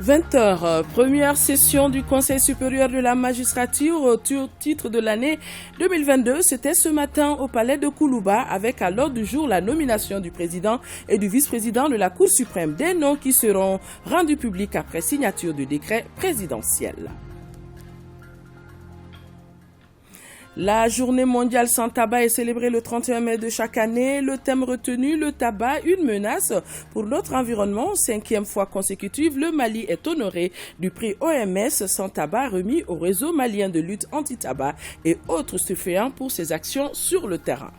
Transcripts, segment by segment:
20h, première session du Conseil supérieur de la magistrature au titre de l'année 2022. C'était ce matin au palais de Koulouba avec à l'ordre du jour la nomination du président et du vice-président de la Cour suprême. Des noms qui seront rendus publics après signature du décret présidentiel. La journée mondiale sans tabac est célébrée le 31 mai de chaque année. Le thème retenu, le tabac, une menace pour notre environnement. 5e fois consécutive, le Mali est honoré du prix OMS sans tabac remis au réseau malien de lutte anti-tabac et autres stupéfiants pour ses actions sur le terrain.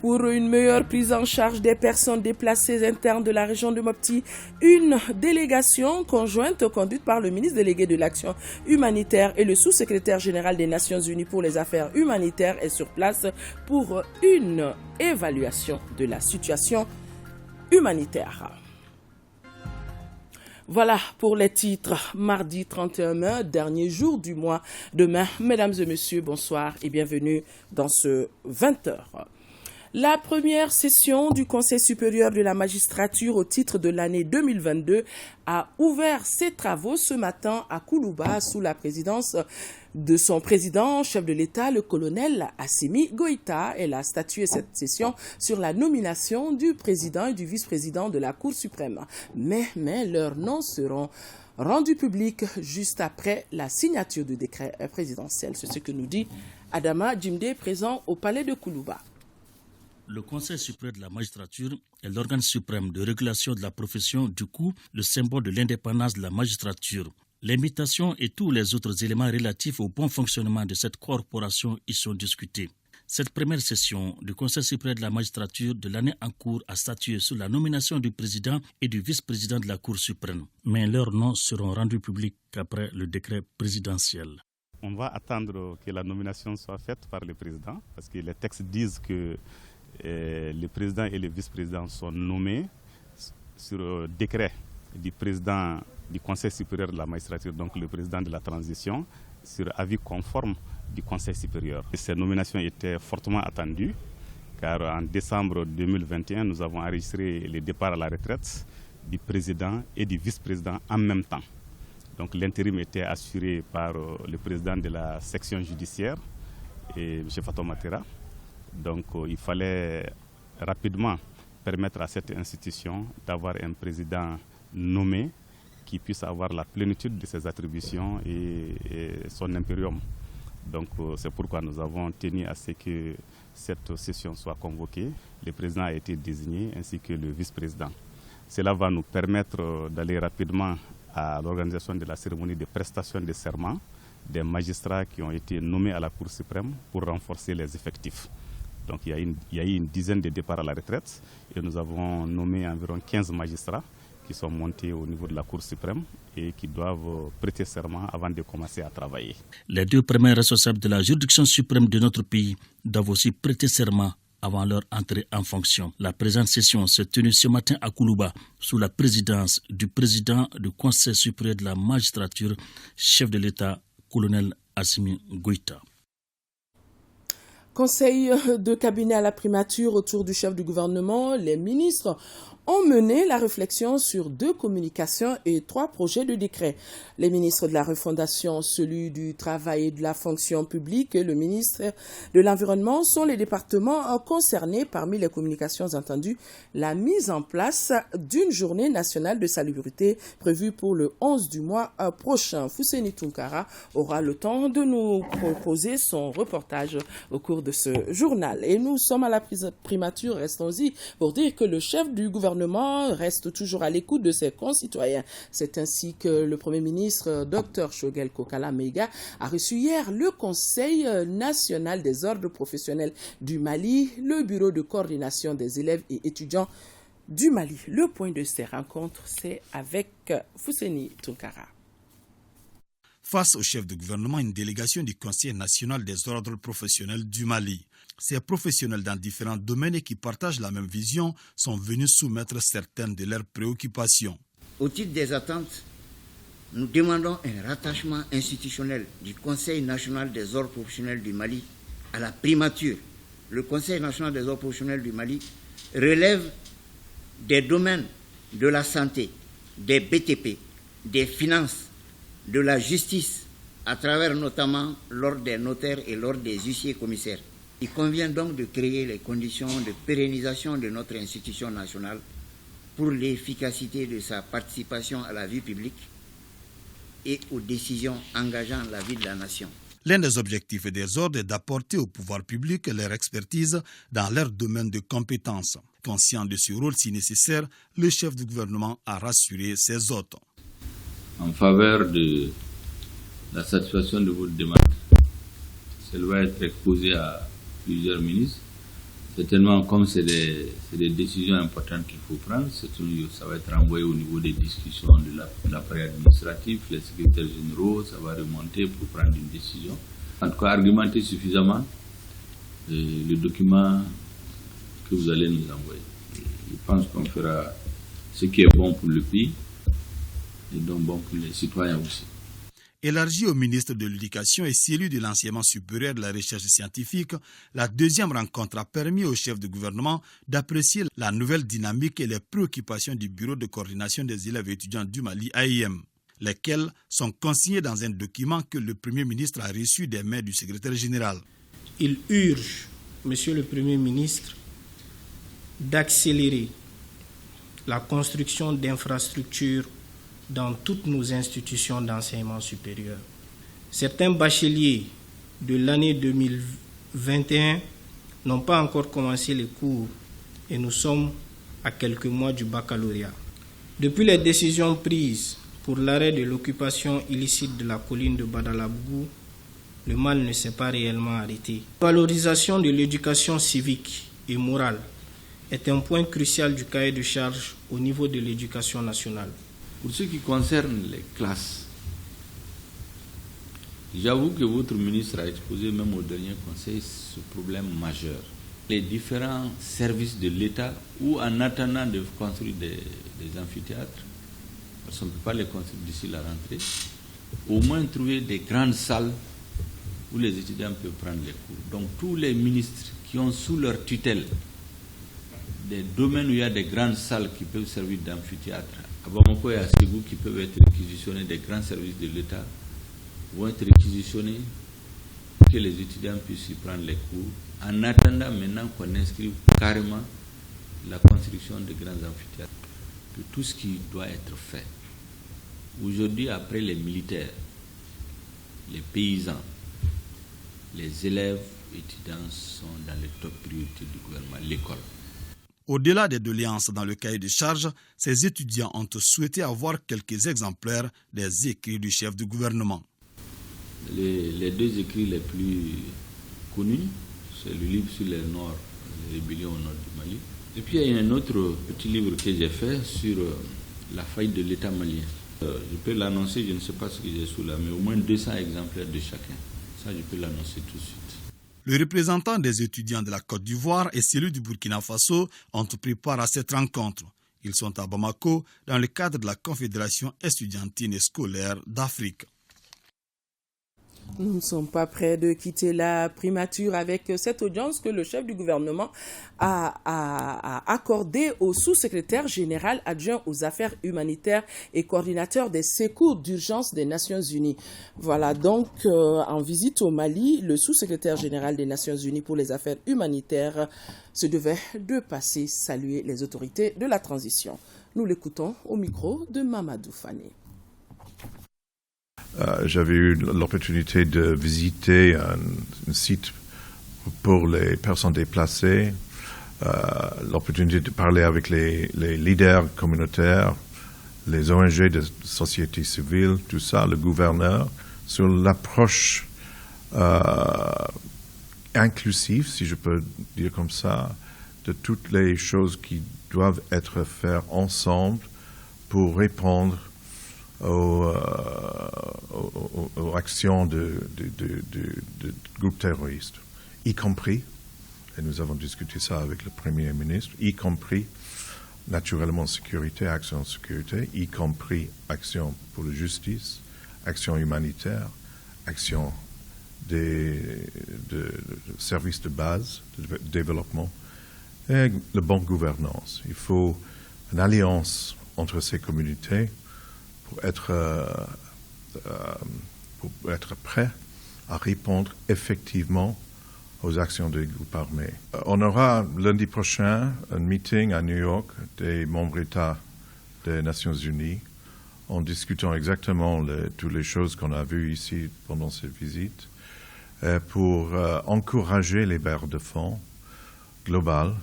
Pour une meilleure prise en charge des personnes déplacées internes de la région de Mopti, une délégation conjointe conduite par le ministre délégué de l'Action humanitaire et le sous-secrétaire général des Nations Unies pour les affaires humanitaires est sur place pour une évaluation de la situation humanitaire. Voilà pour les titres. Mardi 31 mai, dernier jour du mois de mai. Mesdames et messieurs, bonsoir et bienvenue dans ce 20h. La première session du Conseil supérieur de la magistrature au titre de l'année 2022 a ouvert ses travaux ce matin à Koulouba sous la présidence de son président, chef de l'État, le colonel Assimi Goïta. Elle a statué cette session sur la nomination du président et du vice-président de la Cour suprême. Mais leurs noms seront rendus publics juste après la signature du décret présidentiel. C'est ce que nous dit Adama Djimde, présent au palais de Koulouba. Le Conseil supérieur de la magistrature est l'organe suprême de régulation de la profession, du coup, le symbole de l'indépendance de la magistrature. L'invitation et tous les autres éléments relatifs au bon fonctionnement de cette corporation y sont discutés. Cette première session du Conseil supérieur de la magistrature de l'année en cours a statué sur la nomination du président et du vice-président de la Cour suprême. Mais leurs noms seront rendus publics après le décret présidentiel. On va attendre que la nomination soit faite par le président, parce que les textes disent que le président et le vice-président sont nommés sur décret du président du Conseil supérieur de la magistrature, donc le président de la transition, sur avis conforme du Conseil supérieur. Et ces nominations étaient fortement attendues, car en décembre 2021, nous avons enregistré le départ à la retraite du président et du vice-président en même temps. Donc l'intérim était assuré par le président de la section judiciaire, et M. Fatou Matera. Donc il fallait rapidement permettre à cette institution d'avoir un président nommé qui puisse avoir la plénitude de ses attributions et son impérium. Donc c'est pourquoi nous avons tenu à ce que cette session soit convoquée. Le président a été désigné ainsi que le vice-président. Cela va nous permettre d'aller rapidement à l'organisation de la cérémonie de prestation de serment des magistrats qui ont été nommés à la Cour suprême pour renforcer les effectifs. Donc il y a eu une dizaine de départs à la retraite et nous avons nommé environ 15 magistrats qui sont montés au niveau de la Cour suprême et qui doivent prêter serment avant de commencer à travailler. Les deux premiers responsables de la juridiction suprême de notre pays doivent aussi prêter serment avant leur entrée en fonction. La présente session s'est tenue ce matin à Koulouba sous la présidence du président du Conseil supérieur de la magistrature, chef de l'État, colonel Assimi Goïta. Conseil de cabinet à la primature autour du chef du gouvernement, les ministres ont mené la réflexion sur 2 communications et 3 projets de décret. Les ministres de la refondation, celui du travail et de la fonction publique et le ministre de l'environnement sont les départements concernés. Parmi les communications entendues, la mise en place d'une journée nationale de salubrité prévue pour le 11 du mois prochain. Fousseni Tunkara aura le temps de nous proposer son reportage au cours de ce journal. Et nous sommes à la primature, restons-y, pour dire que le chef du gouvernement reste toujours à l'écoute de ses concitoyens. C'est ainsi que le Premier ministre, Dr Shogel Kokala Meiga, a reçu hier le Conseil national des ordres professionnels du Mali, le bureau de coordination des élèves et étudiants du Mali. Le point de ces rencontres, c'est avec Fousseni Tunkara. Face au chef de gouvernement, une délégation du Conseil national des ordres professionnels du Mali. Ces professionnels dans différents domaines et qui partagent la même vision sont venus soumettre certaines de leurs préoccupations. Au titre des attentes, nous demandons un rattachement institutionnel du Conseil national des ordres professionnels du Mali à la primature. Le Conseil national des ordres professionnels du Mali relève des domaines de la santé, des BTP, des finances, de la justice, à travers notamment l'ordre des notaires et l'ordre des huissiers commissaires. Il convient donc de créer les conditions de pérennisation de notre institution nationale pour l'efficacité de sa participation à la vie publique et aux décisions engageant la vie de la nation. L'un des objectifs des ordres est d'apporter au pouvoir public leur expertise dans leur domaine de compétences. Conscient de ce rôle si nécessaire, le chef du gouvernement a rassuré ses hôtes. En faveur de la satisfaction de votre demande, celle va être exposée à plusieurs ministres. Certainement, comme c'est des décisions importantes qu'il faut prendre, ça va être renvoyé au niveau des discussions de l'appareil administratif, les secrétaires généraux, ça va remonter pour prendre une décision. En tout cas, argumenter suffisamment le document que vous allez nous envoyer. Je pense qu'on fera ce qui est bon pour le pays et donc bon pour les citoyens aussi. Élargi au ministre de l'Éducation et celui de l'enseignement supérieur et de la recherche scientifique, la deuxième rencontre a permis au chef de gouvernement d'apprécier la nouvelle dynamique et les préoccupations du Bureau de coordination des élèves et étudiants du Mali, AIM, lesquelles sont consignées dans un document que le Premier ministre a reçu des mains du secrétaire général. Il urge, Monsieur le Premier ministre, d'accélérer la construction d'infrastructures dans toutes nos institutions d'enseignement supérieur. Certains bacheliers de l'année 2021 n'ont pas encore commencé les cours et nous sommes à quelques mois du baccalauréat. Depuis les décisions prises pour l'arrêt de l'occupation illicite de la colline de Badalabougou, le mal ne s'est pas réellement arrêté. La valorisation de l'éducation civique et morale est un point crucial du cahier de charges au niveau de l'éducation nationale. Pour ce qui concerne les classes, j'avoue que votre ministre a exposé même au dernier conseil ce problème majeur. Les différents services de l'État, ou en attendant de construire des amphithéâtres, parce qu'on ne peut pas les construire d'ici la rentrée, au moins trouver des grandes salles où les étudiants peuvent prendre les cours. Donc tous les ministres qui ont sous leur tutelle des domaines où il y a des grandes salles qui peuvent servir d'amphithéâtre, à Bamako et à Ségou qui peuvent être réquisitionnés, des grands services de l'État vont être réquisitionnés pour que les étudiants puissent y prendre les cours, en attendant maintenant qu'on inscrive carrément la construction de grands amphithéâtres, de tout ce qui doit être fait. Aujourd'hui, après les militaires, les paysans, les élèves étudiants sont dans les top priorités du gouvernement, l'école. Au-delà des doléances dans le cahier de charges, ces étudiants ont souhaité avoir quelques exemplaires des écrits du chef du gouvernement. Les deux écrits les plus connus, c'est le livre sur les rébellions au nord du Mali. Et puis il y a un autre petit livre que j'ai fait sur la faillite de l'État malien. Je peux l'annoncer, je ne sais pas ce que j'ai sous la main, mais au moins 200 exemplaires de chacun. Ça, je peux l'annoncer tout de suite. Le représentant des étudiants de la Côte d'Ivoire et celui du Burkina Faso ont pris part à cette rencontre. Ils sont à Bamako dans le cadre de la Confédération estudiantine et scolaire d'Afrique. Nous ne sommes pas prêts de quitter la primature avec cette audience que le chef du gouvernement a accordée au sous-secrétaire général adjoint aux affaires humanitaires et coordinateur des secours d'urgence des Nations Unies. Voilà donc en visite au Mali, le sous-secrétaire général des Nations Unies pour les affaires humanitaires se devait de passer saluer les autorités de la transition. Nous l'écoutons au micro de Mamadou Fane. J'avais eu l'opportunité de visiter un site pour les personnes déplacées, l'opportunité de parler avec les leaders communautaires, les ONG de société civile, tout ça, le gouverneur, sur l'approche inclusive, si je peux dire comme ça, de toutes les choses qui doivent être faites ensemble pour répondre aux actions de groupes terroristes, y compris, et nous avons discuté ça avec le Premier ministre, y compris naturellement sécurité, action en sécurité, y compris action pour la justice, action humanitaire, action de services de base, de développement, et la bonne gouvernance. Il faut une alliance entre ces communautés pour être prêt à répondre effectivement aux actions des groupes armés. On aura lundi prochain un meeting à New York des membres États des Nations Unies en discutant exactement toutes les choses qu'on a vues ici pendant cette visite pour encourager les bailleurs de fonds globaux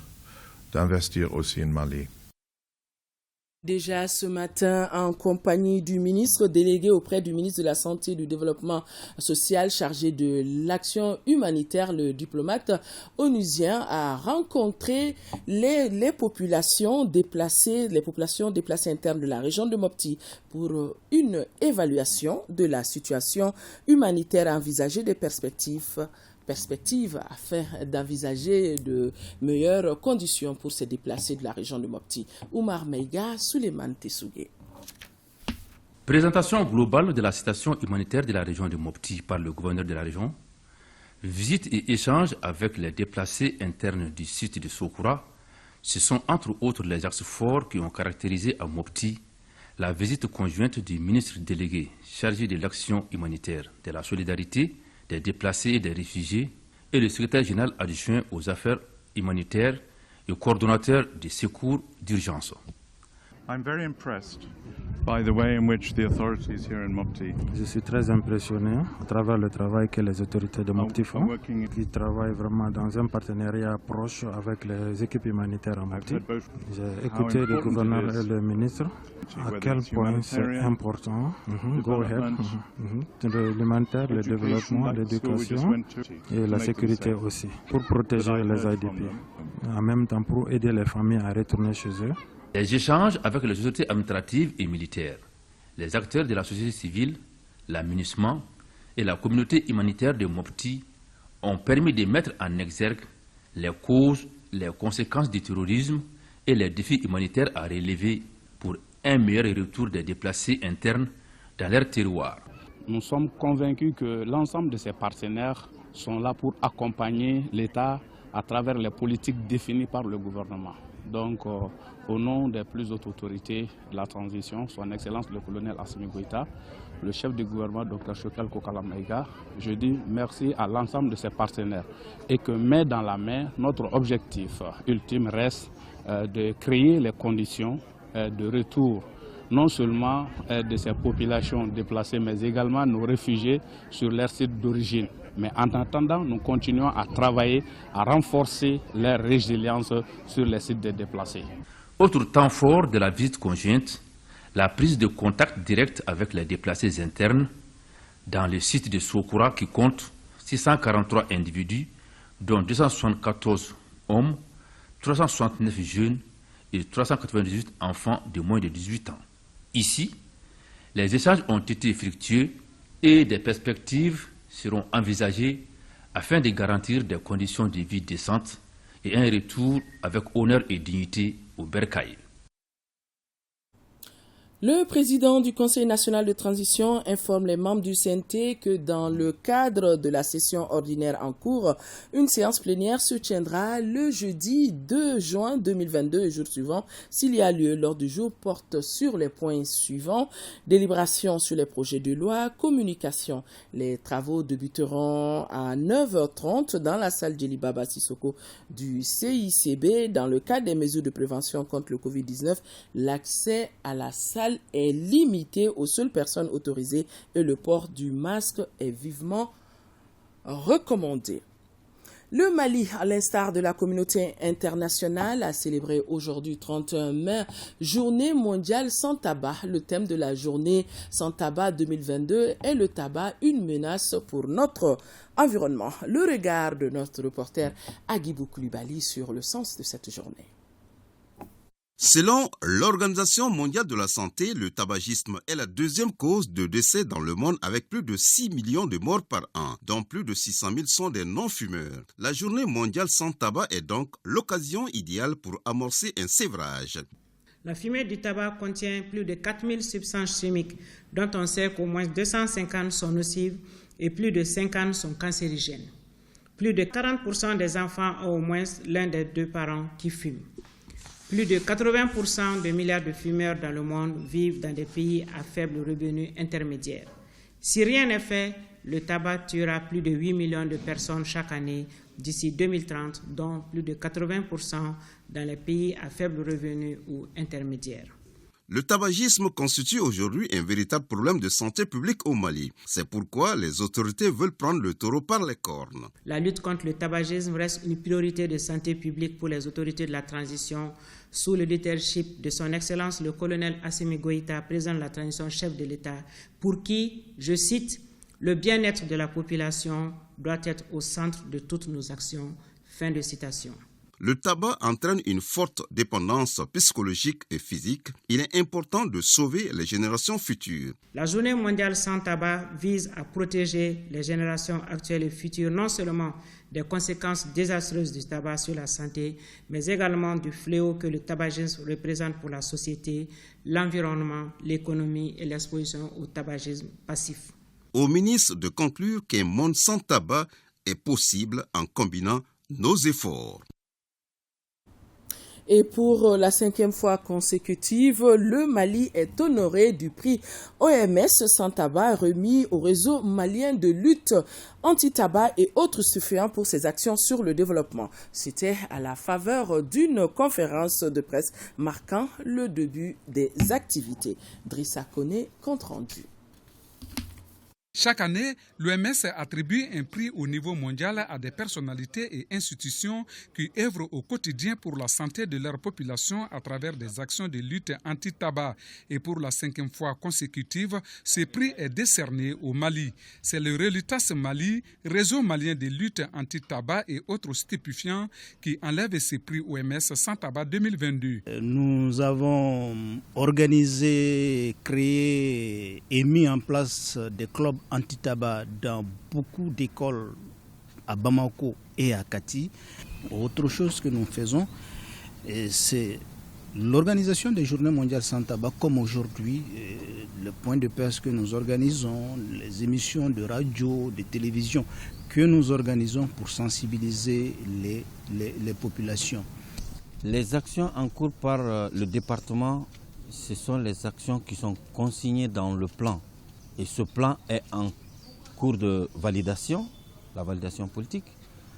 d'investir aussi en Mali. Déjà ce matin, en compagnie du ministre délégué auprès du ministre de la Santé et du Développement social chargé de l'action humanitaire, le diplomate onusien a rencontré les populations déplacées internes de la région de Mopti pour une évaluation de la situation humanitaire envisagée des perspectives afin d'envisager de meilleures conditions pour se déplacer de la région de Mopti. Oumar Meiga, Suleiman Tessougué. Présentation globale de la situation humanitaire de la région de Mopti par le gouverneur de la région. Visite et échange avec les déplacés internes du site de Sokoura. Ce sont entre autres les axes forts qui ont caractérisé à Mopti la visite conjointe du ministre délégué chargé de l'action humanitaire, de la solidarité, des déplacés et des réfugiés, et le secrétaire général adjoint aux affaires humanitaires et coordonnateur des secours d'urgence. Je suis très impressionné à travers le travail que les autorités de Mopti font, qui travaillent vraiment dans un partenariat proche avec les équipes humanitaires à Mopti. J'ai écouté le gouverneur et le ministre, à quel point c'est important, l'humanitaire, le développement, l'éducation et la sécurité aussi, pour protéger les IDP, en même temps pour aider les familles à retourner chez eux. Les échanges avec les autorités administratives et militaires, les acteurs de la société civile, l'aménagement et la communauté humanitaire de Mopti ont permis de mettre en exergue les causes, les conséquences du terrorisme et les défis humanitaires à relever pour un meilleur retour des déplacés internes dans leur terroir. Nous sommes convaincus que l'ensemble de ces partenaires sont là pour accompagner l'État à travers les politiques définies par le gouvernement. Donc, au nom des plus hautes autorités de la transition, son Excellence le colonel Assimi Goïta, le chef du gouvernement Dr Choukal Kokala Maïga, je dis merci à l'ensemble de ses partenaires et que main dans la main, notre objectif ultime reste de créer les conditions de retour non seulement de ces populations déplacées, mais également nos réfugiés sur leur site d'origine. Mais en attendant, nous continuons à travailler, à renforcer leur résilience sur les sites des déplacés. Autre temps fort de la visite conjointe, la prise de contact direct avec les déplacés internes dans le site de Sokoura qui compte 643 individus, dont 274 hommes, 369 jeunes et 398 enfants de moins de 18 ans. Ici, les échanges ont été fructueux et des perspectives seront envisagées afin de garantir des conditions de vie décentes et un retour avec honneur et dignité au bercail. Le président du Conseil national de transition informe les membres du CNT que dans le cadre de la session ordinaire en cours, une séance plénière se tiendra le jeudi 2 juin 2022 et jour suivant s'il y a lieu. L'ordre du jour porte sur les points suivants: délibération sur les projets de loi, communication. Les travaux débuteront à 9h30 dans la salle Djelibaba Sissoko du CICB. Dans le cadre des mesures de prévention contre le Covid-19, l'accès à la salle est limité aux seules personnes autorisées et le port du masque est vivement recommandé. Le Mali, à l'instar de la communauté internationale, a célébré aujourd'hui 31 mai, journée mondiale sans tabac. Le thème de la journée sans tabac 2022 est le tabac, une menace pour notre environnement. Le regard de notre reporter Agibou Koulibaly sur le sens de cette journée. Selon l'Organisation mondiale de la santé, le tabagisme est la deuxième cause de décès dans le monde avec plus de 6 millions de morts par an, dont plus de 600 000 sont des non-fumeurs. La journée mondiale sans tabac est donc l'occasion idéale pour amorcer un sévrage. La fumée du tabac contient plus de 4000 substances chimiques, dont on sait qu'au moins 250 sont nocives et plus de 50 sont cancérigènes. Plus de 40% des enfants ont au moins l'un des deux parents qui fument. Plus de 80% des milliards de fumeurs dans le monde vivent dans des pays à faible revenu intermédiaire. Si rien n'est fait, le tabac tuera plus de 8 millions de personnes chaque année d'ici 2030, dont plus de 80% dans les pays à faible revenu ou intermédiaire. Le tabagisme constitue aujourd'hui un véritable problème de santé publique au Mali. C'est pourquoi les autorités veulent prendre le taureau par les cornes. La lutte contre le tabagisme reste une priorité de santé publique pour les autorités de la transition, sous le leadership de son Excellence le colonel Assimi Goïta, président de la transition, chef de l'État, pour qui, je cite, « le bien-être de la population doit être au centre de toutes nos actions ». Fin de citation. Le tabac entraîne une forte dépendance psychologique et physique. Il est important de sauver les générations futures. La Journée mondiale sans tabac vise à protéger les générations actuelles et futures non seulement des conséquences désastreuses du tabac sur la santé, mais également du fléau que le tabagisme représente pour la société, l'environnement, l'économie et l'exposition au tabagisme passif. Au ministre de conclure qu'un monde sans tabac est possible en combinant nos efforts. Et pour la 5e fois consécutive, le Mali est honoré du prix OMS sans tabac remis au réseau malien de lutte anti-tabac et autres stupéfiants pour ses actions sur le développement. C'était à la faveur d'une conférence de presse marquant le début des activités. Drissa Kone, compte rendu. Chaque année, l'OMS attribue un prix au niveau mondial à des personnalités et institutions qui œuvrent au quotidien pour la santé de leur population à travers des actions de lutte anti-tabac. Et pour la 5e fois consécutive, ce prix est décerné au Mali. C'est le Relutas Mali, réseau malien de lutte anti-tabac et autres stupéfiants, qui enlève ce prix OMS sans tabac 2022. Nous avons organisé, créé et mis en place des clubs anti-tabac dans beaucoup d'écoles à Bamako et à Kati. Autre chose que nous faisons, c'est l'organisation des journées mondiales sans tabac, comme aujourd'hui, le point de presse que nous organisons, les émissions de radio, de télévision que nous organisons pour sensibiliser les populations. Les actions en cours par le département, ce sont les actions qui sont consignées dans le plan. Et ce plan est en cours de validation, la validation politique.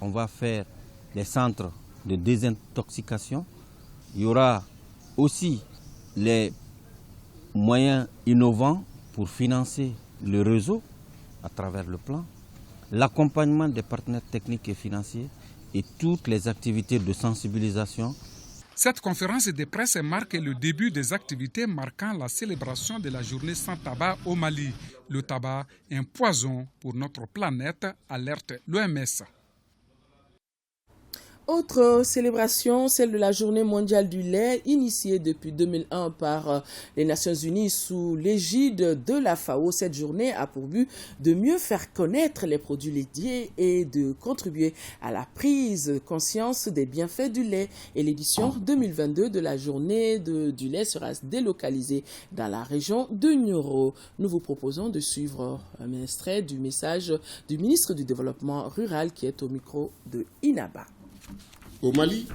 On va faire les centres de désintoxication. Il y aura aussi les moyens innovants pour financer le réseau à travers le plan, l'accompagnement des partenaires techniques et financiers et toutes les activités de sensibilisation. Cette conférence de presse marque le début des activités marquant la célébration de la journée sans tabac au Mali. Le tabac est un poison pour notre planète, alerte l'OMS. Autre célébration, celle de la Journée mondiale du lait, initiée depuis 2001 par les Nations Unies sous l'égide de la FAO. Cette journée a pour but de mieux faire connaître les produits laitiers et de contribuer à la prise de conscience des bienfaits du lait. Et l'édition 2022 de la Journée du lait sera délocalisée dans la région de Nioro. Nous vous proposons de suivre un extrait du message du ministre du Développement rural qui est au micro de Inaba. Au Mali,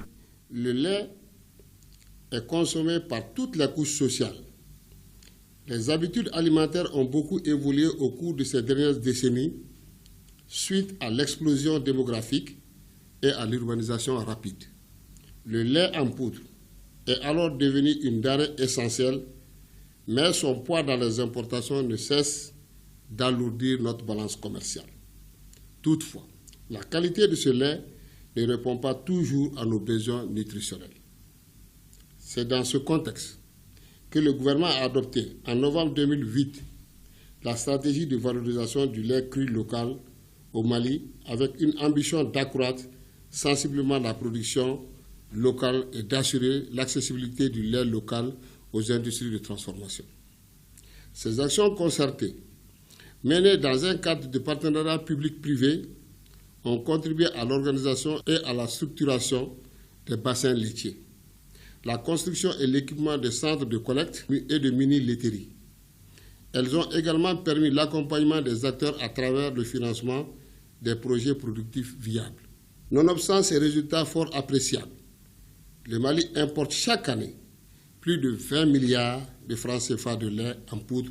le lait est consommé par toutes les couches sociales. Les habitudes alimentaires ont beaucoup évolué au cours de ces dernières décennies suite à l'explosion démographique et à l'urbanisation rapide. Le lait en poudre est alors devenu une denrée essentielle, mais son poids dans les importations ne cesse d'alourdir notre balance commerciale. Toutefois, la qualité de ce lait ne répond pas toujours à nos besoins nutritionnels. C'est dans ce contexte que le gouvernement a adopté en novembre 2008 la stratégie de valorisation du lait cru local au Mali avec une ambition d'accroître sensiblement la production locale et d'assurer l'accessibilité du lait local aux industries de transformation. Ces actions concertées, menées dans un cadre de partenariat public-privé, ont contribué à l'organisation et à la structuration des bassins laitiers, la construction et l'équipement des centres de collecte et de mini-laiteries. Elles ont également permis l'accompagnement des acteurs à travers le financement des projets productifs viables. Nonobstant ces résultats fort appréciables, Le Mali importe chaque année plus de 20 milliards de francs CFA de lait en poudre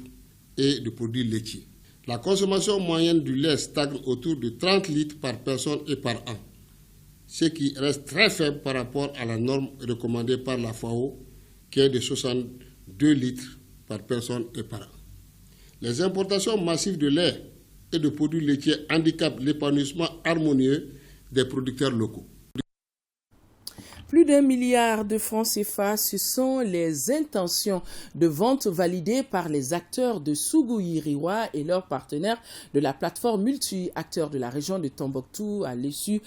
et de produits laitiers. La consommation moyenne du lait stagne autour de 30 litres par personne et par an, ce qui reste très faible par rapport à la norme recommandée par la FAO, qui est de 62 litres par personne et par an. Les importations massives de lait et de produits laitiers handicapent l'épanouissement harmonieux des producteurs locaux. Plus d'1 milliard de francs CFA, ce sont les intentions de vente validées par les acteurs de Sougouyiriwa et leurs partenaires de la plateforme multi-acteurs de la région de Tombouctou à l'issue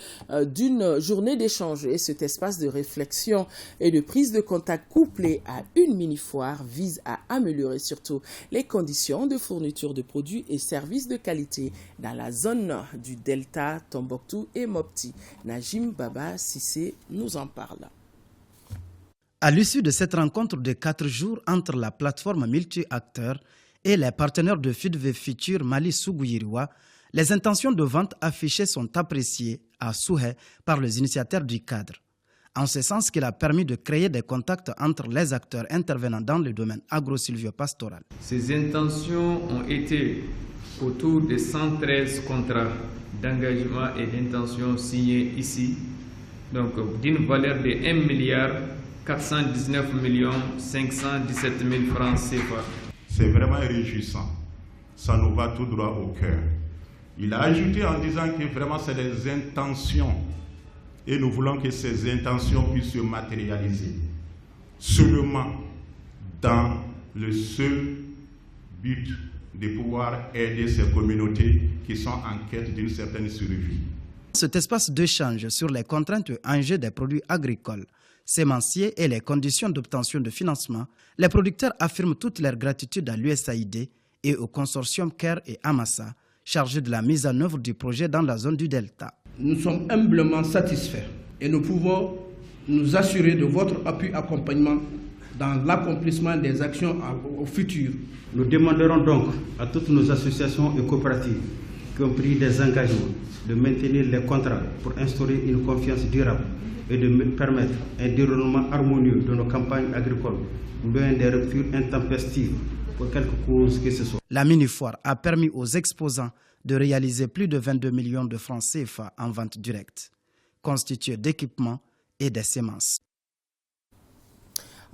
d'une journée d'échange. Et cet espace de réflexion et de prise de contact couplé à une mini-foire vise à améliorer surtout les conditions de fourniture de produits et services de qualité dans la zone du Delta, Tombouctou et Mopti. Najim Baba Sissé nous en parle. À l'issue de cette rencontre de 4 jours entre la plateforme multi-acteurs et les partenaires de FIDV Future Mali Sougouyiriwa, les intentions de vente affichées sont appréciées à Souhé par les initiateurs du cadre. En ce sens qu'il a permis de créer des contacts entre les acteurs intervenant dans le domaine agro-silvio-pastoral. Ces intentions ont été autour de 113 contrats d'engagement et d'intention signés ici, donc d'une valeur de 1 milliard 419 517 000 francs CFA. C'est vraiment réjouissant. Ça nous va tout droit au cœur. Il a ajouté en disant que vraiment c'est des intentions et nous voulons que ces intentions puissent se matérialiser seulement dans le seul but de pouvoir aider ces communautés qui sont en quête d'une certaine survie. Cet espace d'échange sur les contraintes et enjeux des produits agricoles, sémenciers et les conditions d'obtention de financement, les producteurs affirment toute leur gratitude à l'USAID et au consortium CARE et Amassa, chargé de la mise en œuvre du projet dans la zone du Delta. Nous sommes humblement satisfaits et nous pouvons nous assurer de votre appui-accompagnement dans l'accomplissement des actions au futur. Nous demanderons donc à toutes nos associations et coopératives qui ont pris des engagements de maintenir les contrats pour instaurer une confiance durable et de permettre un déroulement harmonieux de nos campagnes agricoles, loin des ruptures intempestives pour quelque cause que ce soit. La mini-foire a permis aux exposants de réaliser plus de 22 millions de francs CFA en vente directe, constitués d'équipements et des semences.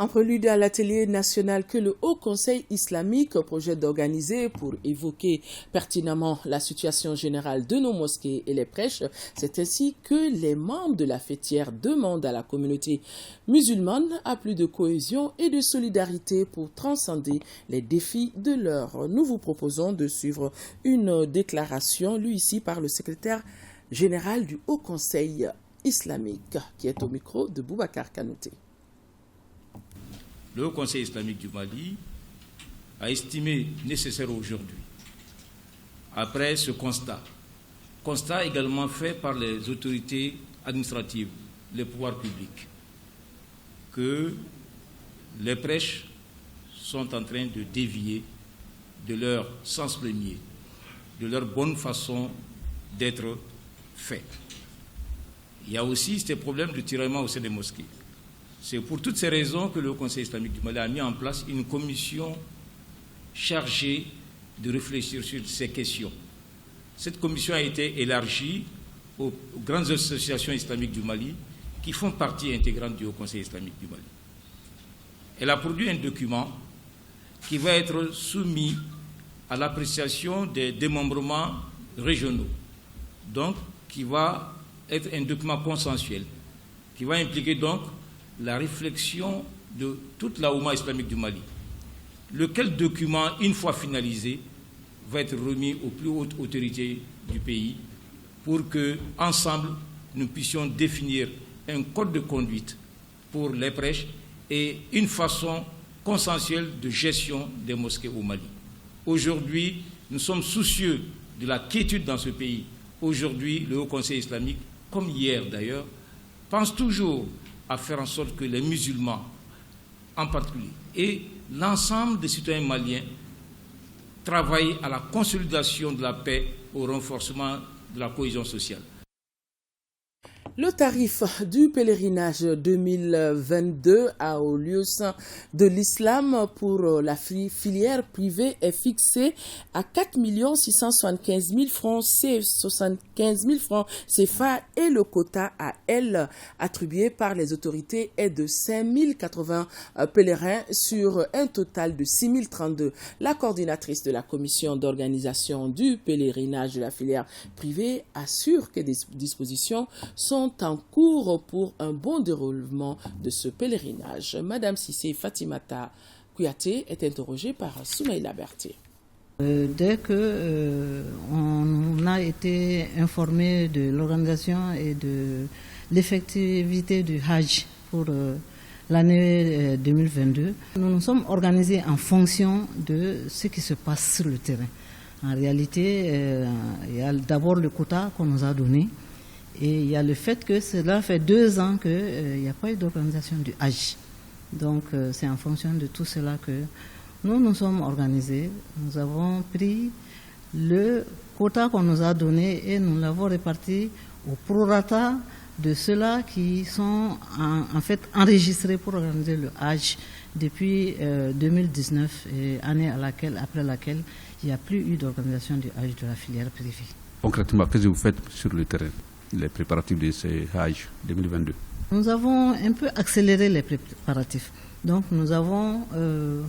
En prélude à l'atelier national que le Haut Conseil islamique projette d'organiser pour évoquer pertinemment la situation générale de nos mosquées et les prêches, c'est ainsi que les membres de la fêtière demandent à la communauté musulmane à plus de cohésion et de solidarité pour transcender les défis de l'heure. Nous vous proposons de suivre une déclaration lue ici par le secrétaire général du Haut Conseil islamique qui est au micro de Boubacar Kanouté. Le Haut Conseil islamique du Mali a estimé nécessaire aujourd'hui, après ce constat également fait par les autorités administratives, les pouvoirs publics, que les prêches sont en train de dévier de leur sens premier, de leur bonne façon d'être faits. Il y a aussi ces problèmes de tiraillement au sein des mosquées. C'est pour toutes ces raisons que le Conseil islamique du Mali a mis en place une commission chargée de réfléchir sur ces questions. Cette commission a été élargie aux grandes associations islamiques du Mali qui font partie intégrante du Haut Conseil islamique du Mali. Elle a produit un document qui va être soumis à l'appréciation des démembrements régionaux, donc qui va être un document consensuel, qui va impliquer donc la réflexion de toute la Oumma islamique du Mali, lequel document, une fois finalisé, va être remis aux plus hautes autorités du pays pour que, ensemble, nous puissions définir un code de conduite pour les prêches et une façon consensuelle de gestion des mosquées au Mali. Aujourd'hui, nous sommes soucieux de la quiétude dans ce pays. Aujourd'hui, le Haut Conseil islamique, comme hier d'ailleurs, pense toujours à faire en sorte que les musulmans, en particulier, et l'ensemble des citoyens maliens travaillent à la consolidation de la paix, au renforcement de la cohésion sociale. Le tarif du pèlerinage 2022 à au lieu saint de l'islam pour la filière privée est fixé à 4 675 000 francs CFA et le quota à elle attribué par les autorités est de 5 080 pèlerins sur un total de 6 032. La coordinatrice de la commission d'organisation du pèlerinage de la filière privée assure que des dispositions sont en cours pour un bon déroulement de ce pèlerinage. Madame Sissé Fatimata Kouyaté est interrogée par Soumaïla Berthier. Dès que on a été informé de l'organisation et de l'effectivité du Hajj pour l'année 2022, nous nous sommes organisés en fonction de ce qui se passe sur le terrain. En réalité, il y a d'abord le quota qu'on nous a donné. Et il y a le fait que cela fait 2 ans qu'il n'y a pas eu d'organisation du Hajj. Donc c'est en fonction de tout cela que nous nous sommes organisés. Nous avons pris le quota qu'on nous a donné et nous l'avons réparti au prorata de ceux-là qui sont en fait enregistrés pour organiser le Hajj depuis 2019, et année après laquelle il n'y a plus eu d'organisation du Hajj de la filière privée. Concrètement, qu'est-ce que vous faites sur le terrain, les préparatifs de ce Hajj 2022? Nous avons un peu accéléré les préparatifs. Donc nous avons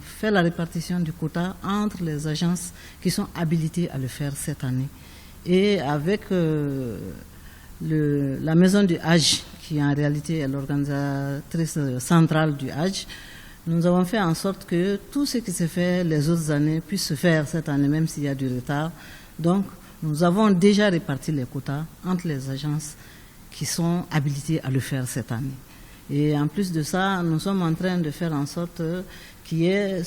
fait la répartition du quota entre les agences qui sont habilitées à le faire cette année. Et avec la maison du Hajj, qui en réalité est l'organisatrice centrale du Hajj, nous avons fait en sorte que tout ce qui s'est fait les autres années puisse se faire cette année, même s'il y a du retard. Donc nous avons déjà réparti les quotas entre les agences qui sont habilitées à le faire cette année. Et en plus de ça, nous sommes en train de faire en sorte qu'il y ait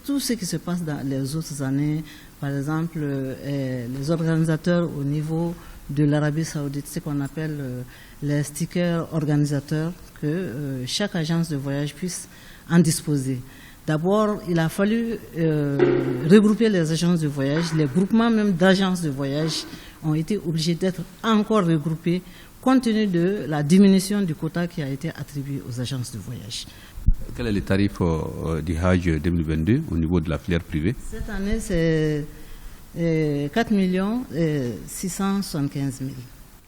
tout ce qui se passe dans les autres années. Par exemple, les organisateurs au niveau de l'Arabie Saoudite, ce qu'on appelle les stickers organisateurs, que chaque agence de voyage puisse en disposer. D'abord, il a fallu regrouper les agences de voyage. Les groupements même d'agences de voyage ont été obligés d'être encore regroupés compte tenu de la diminution du quota qui a été attribué aux agences de voyage. Quel est le tarif du Hajj 2022 au niveau de la filière privée? Cette année, c'est 4 675 000.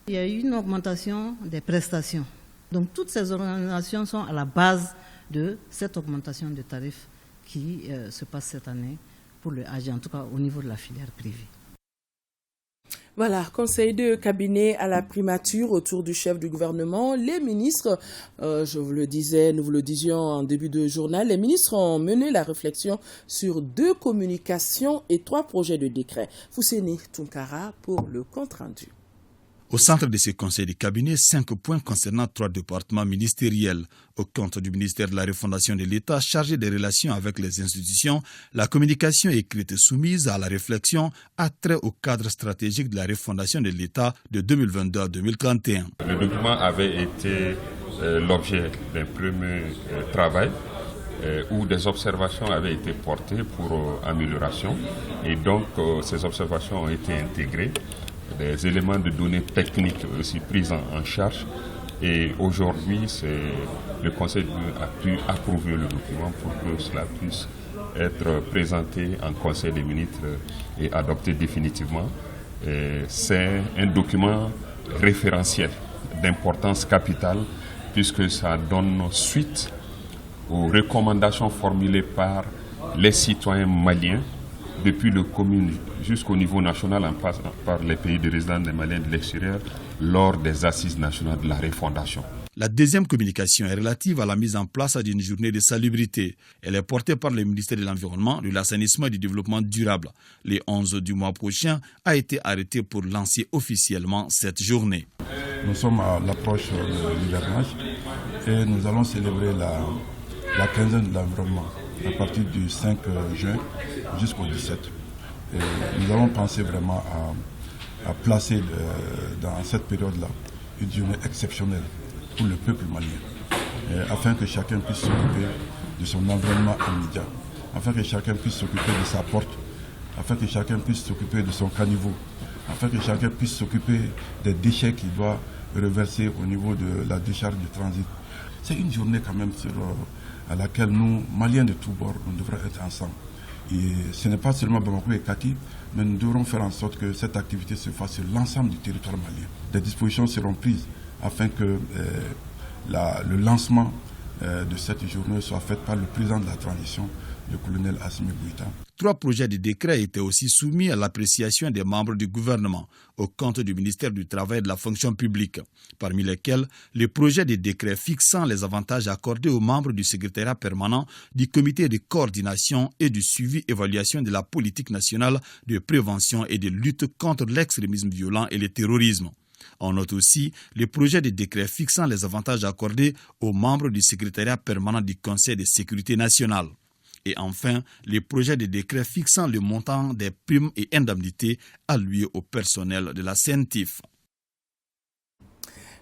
Il y a eu une augmentation des prestations. Donc toutes ces organisations sont à la base de cette augmentation de tarifs qui se passe cette année pour le Hajj, en tout cas au niveau de la filière privée. Voilà, conseil de cabinet à la primature autour du chef du gouvernement. Les ministres, je vous le disais, nous vous le disions en début de journal, les ministres ont mené la réflexion sur 2 communications et 3 projets de décret. Fousseni Tunkara pour le compte rendu. Au centre de ce conseil de cabinet, 5 points concernant 3 départements ministériels. Au compte du ministère de la refondation de l'État chargé des relations avec les institutions, la communication écrite soumise à la réflexion a trait au cadre stratégique de la refondation de l'État de 2022 à 2031. Le document avait été l'objet d'un premier travail où des observations avaient été portées pour amélioration, et donc ces observations ont été intégrées. Des éléments de données techniques aussi pris en charge, et aujourd'hui le Conseil a pu approuver le document pour que cela puisse être présenté en Conseil des ministres et adopté définitivement. C'est un document référentiel d'importance capitale puisque ça donne suite aux recommandations formulées par les citoyens maliens depuis le commune jusqu'au niveau national, en passant par les pays de résidence des Maliens de l'extérieur, lors des assises nationales de la refondation. La deuxième communication est relative à la mise en place d'une journée de salubrité. Elle est portée par le ministère de l'Environnement, de l'Assainissement et du Développement durable. Le 11 du mois prochain a été arrêté pour lancer officiellement cette journée. Nous sommes à l'approche de l'hivernage et nous allons célébrer la quinzaine de l'environnement à partir du 5 juin jusqu'au 17. Et nous avons pensé vraiment à placer dans cette période-là une journée exceptionnelle pour le peuple malien, afin que chacun puisse s'occuper de son environnement immédiat, afin que chacun puisse s'occuper de sa porte, afin que chacun puisse s'occuper de son caniveau, afin que chacun puisse s'occuper des déchets qu'il doit reversées au niveau de la décharge de transit. C'est une journée quand même à laquelle nous, Maliens de tous bords, nous devrons être ensemble. Et ce n'est pas seulement Bamako et Kati, mais nous devrons faire en sorte que cette activité se fasse sur l'ensemble du territoire malien. Des dispositions seront prises afin que le lancement de cette journée soit fait par le président de la transition, le colonel Assimi Goïta. 3 projets de décret étaient aussi soumis à l'appréciation des membres du gouvernement au compte du ministère du Travail et de la Fonction publique, parmi lesquels le projet de décret fixant les avantages accordés aux membres du secrétariat permanent du comité de coordination et du suivi-évaluation de la politique nationale de prévention et de lutte contre l'extrémisme violent et le terrorisme. On note aussi le projet de décret fixant les avantages accordés aux membres du secrétariat permanent du Conseil de sécurité nationale. Et enfin, le projet de décret fixant le montant des primes et indemnités allouées au personnel de la CENTIF.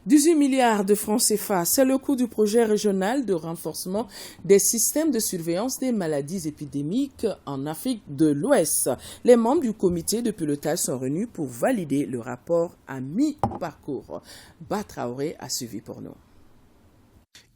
18 milliards de francs CFA, c'est le coût du projet régional de renforcement des systèmes de surveillance des maladies épidémiques en Afrique de l'Ouest. Les membres du comité de pilotage sont réunis pour valider le rapport à mi-parcours. Batraoré a suivi pour nous.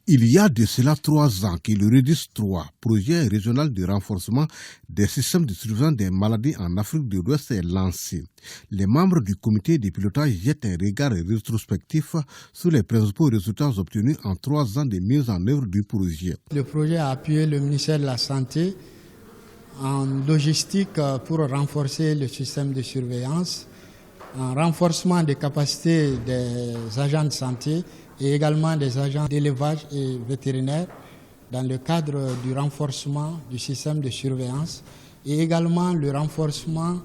Il y a de cela 3 ans que le REDIS 3, projet régional de renforcement des systèmes de surveillance des maladies en Afrique de l'Ouest, est lancé. Les membres du comité de pilotage jettent un regard rétrospectif sur les principaux résultats obtenus en 3 ans de mise en œuvre du projet. Le projet a appuyé le ministère de la Santé en logistique pour renforcer le système de surveillance, en renforcement des capacités des agents de santé et également des agents d'élevage et vétérinaires dans le cadre du renforcement du système de surveillance et également le renforcement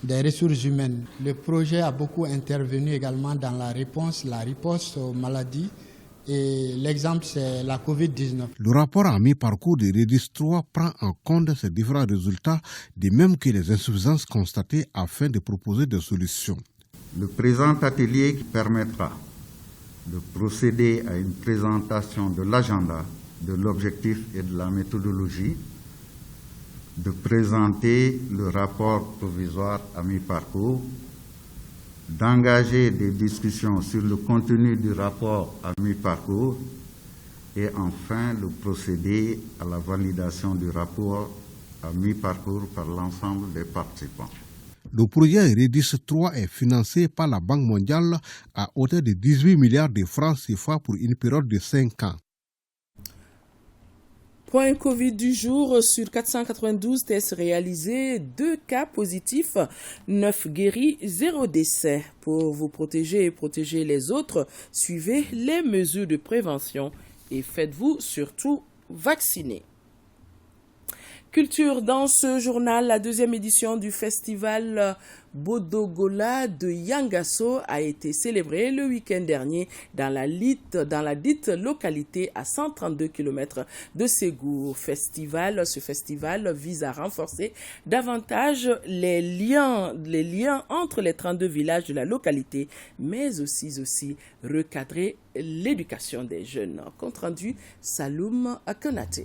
des ressources humaines. Le projet a beaucoup intervenu également dans la riposte aux maladies et l'exemple c'est la Covid-19. Le rapport à mi-parcours de REDIS 3 prend en compte ces différents résultats, de même que les insuffisances constatées afin de proposer des solutions. Le présent atelier permettra de procéder à une présentation de l'agenda, de l'objectif et de la méthodologie, de présenter le rapport provisoire à mi-parcours, d'engager des discussions sur le contenu du rapport à mi-parcours et enfin de procéder à la validation du rapport à mi-parcours par l'ensemble des participants. Le projet REDIS 3 est financé par la Banque mondiale à hauteur de 18 milliards de francs CFA pour une période de 5 ans. Point Covid du jour, sur 492 tests réalisés, 2 cas positifs, 9 guéris, 0 décès. Pour vous protéger et protéger les autres, suivez les mesures de prévention et faites-vous surtout vacciner. Culture dans ce journal, la 2e édition du festival Bodogola de Yangasso a été célébrée le week-end dernier dans la dite localité à 132 km de Ségou. Ce festival vise à renforcer davantage les liens entre les 32 villages de la localité, mais aussi recadrer l'éducation des jeunes. Compte rendu, Saloum Akonate.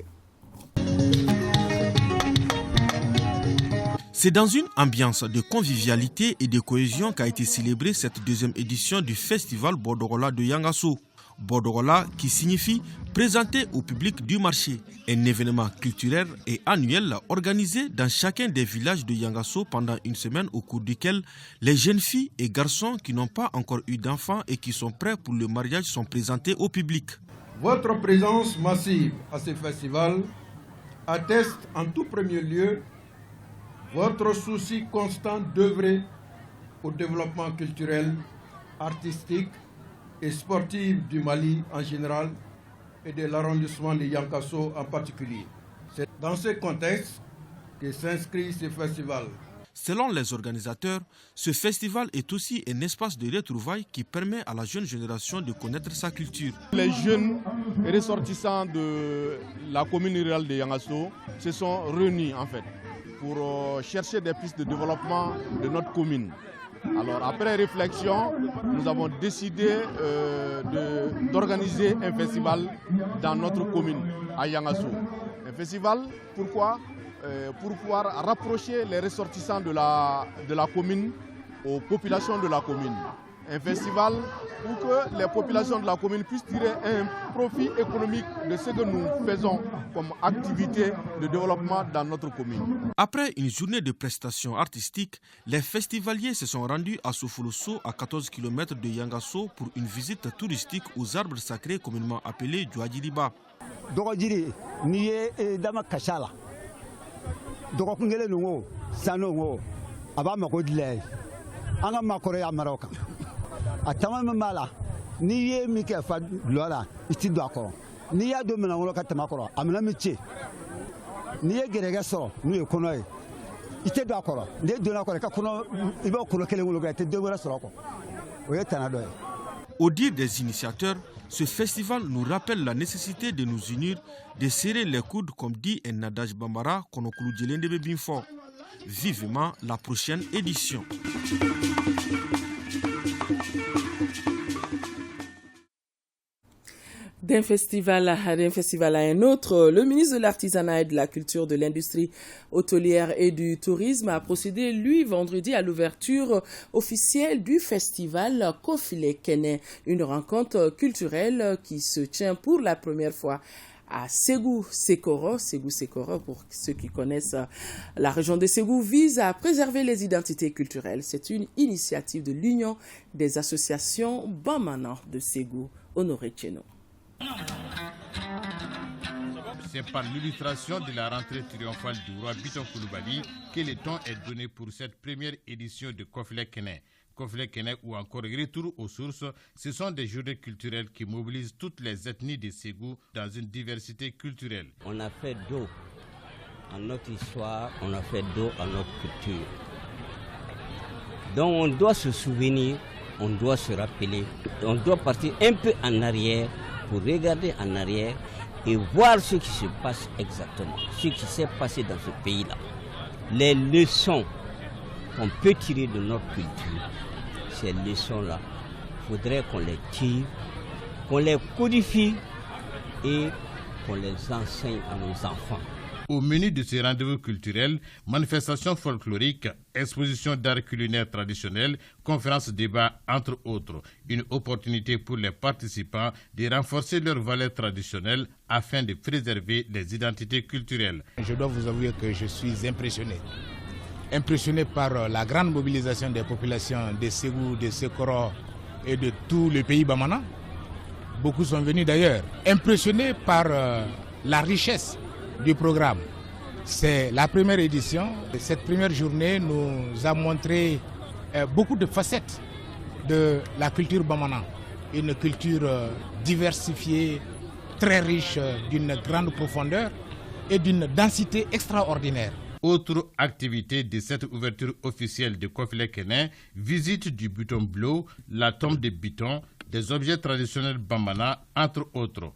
C'est dans une ambiance de convivialité et de cohésion qu'a été célébrée cette 2e édition du festival Bodogola de Yangasso. Bodogola qui signifie présenter au public du marché, un événement culturel et annuel organisé dans chacun des villages de Yangasso pendant une semaine au cours duquel les jeunes filles et garçons qui n'ont pas encore eu d'enfants et qui sont prêts pour le mariage sont présentés au public. Votre présence massive à ce festival atteste en tout premier lieu votre souci constant d'œuvrer au développement culturel, artistique et sportif du Mali en général et de l'arrondissement de Yangasso en particulier. C'est dans ce contexte que s'inscrit ce festival. Selon les organisateurs, ce festival est aussi un espace de retrouvailles qui permet à la jeune génération de connaître sa culture. Les jeunes ressortissants de la commune rurale de Yangasso se sont réunis en fait pour chercher des pistes de développement de notre commune. Alors après réflexion, nous avons décidé d'organiser un festival dans notre commune, à Yangasso. Un festival, pourquoi ? Pour pouvoir rapprocher les ressortissants de la commune aux populations de la commune. un festival pour que les populations de la commune puissent tirer un profit économique de ce que nous faisons comme activité de développement dans notre commune. Après une journée de prestations artistiques, les festivaliers se sont rendus à Sofoloso, à 14 km de Yangasso, pour une visite touristique aux arbres sacrés communément appelés Djouadjiriba. Au dire des initiateurs, ce festival nous rappelle la nécessité de nous unir, de serrer les coudes comme dit un adage bambara Konokulu Djelende Binfo. Vivement la prochaine édition. D'un festival à un autre, le ministre de l'Artisanat et de la Culture, de l'Industrie hôtelière et du Tourisme a procédé, lui, vendredi, à l'ouverture officielle du festival Kofile Kene, une rencontre culturelle qui se tient pour la première fois à Ségou Sekoro. Ségou Sekoro, pour ceux qui connaissent la région de Ségou, vise à préserver les identités culturelles. C'est une initiative de l'Union des associations Bamana de Ségou. Honoré Tcheno. C'est par l'illustration de la rentrée triomphale du roi Biton Koulibaly que le ton est donné pour cette première édition de Kofile Kene. Kofile Kene ou encore Retour aux sources, ce sont des journées culturelles qui mobilisent toutes les ethnies de Ségou dans une diversité culturelle. On a fait d'eau à notre histoire, on a fait d'eau à notre culture. Donc on doit se souvenir, on doit se rappeler, on doit partir un peu en arrière pour regarder en arrière et voir ce qui se passe exactement, ce qui s'est passé dans ce pays-là. Les leçons qu'on peut tirer de notre culture, ces leçons-là, il faudrait qu'on les tire, qu'on les codifie et qu'on les enseigne à nos enfants. Au menu de ces rendez-vous culturels, manifestations folkloriques, expositions d'art culinaire traditionnel, conférences débats, entre autres. Une opportunité pour les participants de renforcer leurs valeurs traditionnelles afin de préserver les identités culturelles. Je dois vous avouer que je suis impressionné par la grande mobilisation des populations de Ségou, de Sekoro et de tout le pays Bamana. Beaucoup sont venus d'ailleurs, impressionnés par la richesse du programme. C'est la première édition. Cette première journée nous a montré beaucoup de facettes de la culture Bamana. Une culture diversifiée, très riche, d'une grande profondeur et d'une densité extraordinaire. Autre activité de cette ouverture officielle de Kofile Kene, visite du Buton Bleu, la tombe de Biton, des objets traditionnels Bamana, entre autres.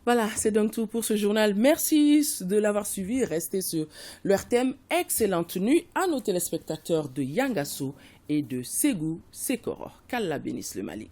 Voilà, c'est donc tout pour ce journal. Merci de l'avoir suivi. Restez sur leur thème. Excellente nuit à nos téléspectateurs de Yangasso et de Ségou Sekoro. Qu'Allah bénisse le Mali.